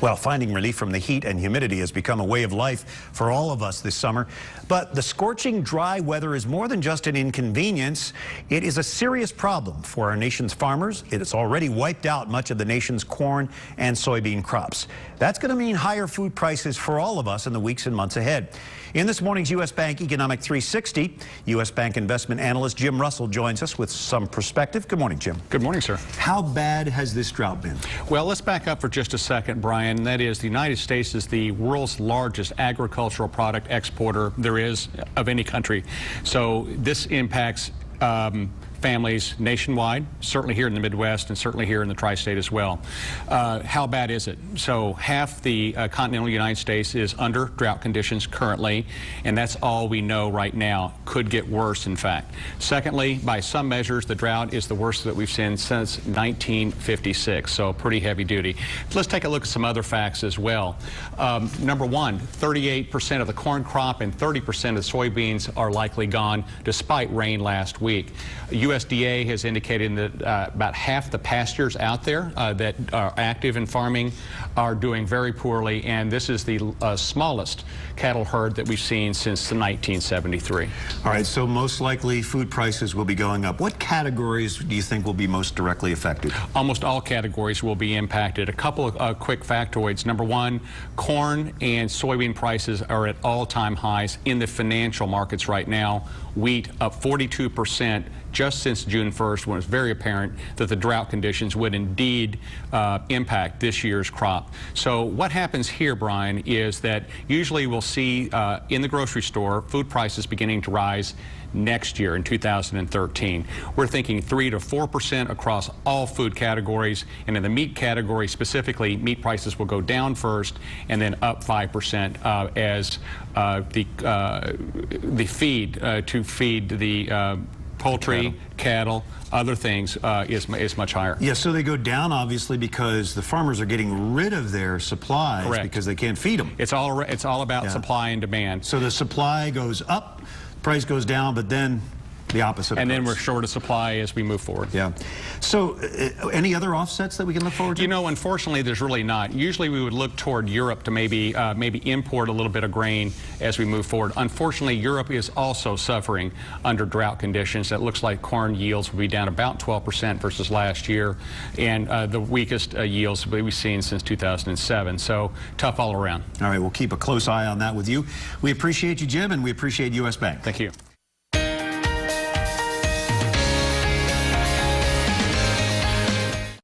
Well, finding relief from the heat and humidity has become a way of life for all of us this summer. But the scorching, dry weather is more than just an inconvenience. It is a serious problem for our nation's farmers. It has already wiped out much of the nation's corn and soybean crops. That's going to mean higher food prices for all of us in the weeks and months ahead. In this morning's U.S. Bank Economic 360, U.S. Bank investment analyst Jim Russell joins us with some perspective. Good morning, Jim. Good morning, sir. How bad has this drought been? Well, let's back up for just a second, Brian. That is, the United States is the world's largest agricultural product exporter there is of any country. So this impacts families nationwide, certainly here in the Midwest and certainly here in the tri-state as well. How bad is it? So half the continental United States is under drought conditions currently, and that's all we know right now. Could get worse, in fact. Secondly, by some measures, the drought is the worst that we've seen since 1956, so pretty heavy duty. Let's take a look at some other facts as well. Number one, 38% of the corn crop and 30% of soybeans are likely gone despite rain last week. USDA has indicated that about half the pastures out there that are active in farming are doing very poorly, and this is the smallest cattle herd that we've seen since 1973. All right, so most likely food prices will be going up. What categories do you think will be most directly affected? Almost all categories will be impacted. A couple of quick factoids. Number one, corn and soybean prices are at all-time highs in the financial markets right now. Wheat up 42% just since June 1st, when it's very apparent that the drought conditions would indeed impact this year's crop. So what happens here, Brian, is that usually we'll see in the grocery store food prices beginning to rise next year in 2013. We're thinking 3 to 4% across all food categories, and in the meat category specifically, meat prices will go down first and then up 5% as the feed to feed the poultry, cattle, other things is much higher. Yeah, so they go down obviously because the farmers are getting rid of their supplies. Correct. Because they can't feed them. It's all about supply and demand. So the supply goes up, price goes down, but then the opposite. And then we're short of supply as we move forward. Yeah. So any other offsets that we can look forward to? You know, unfortunately, there's really not. Usually we would look toward Europe to maybe import a little bit of grain as we move forward. Unfortunately, Europe is also suffering under drought conditions. It looks like corn yields will be down about 12% versus last year, and the weakest yields we've seen since 2007. So tough all around. All right, we'll keep a close eye on that with you. We appreciate you, Jim, and we appreciate U.S. Bank. Thank you.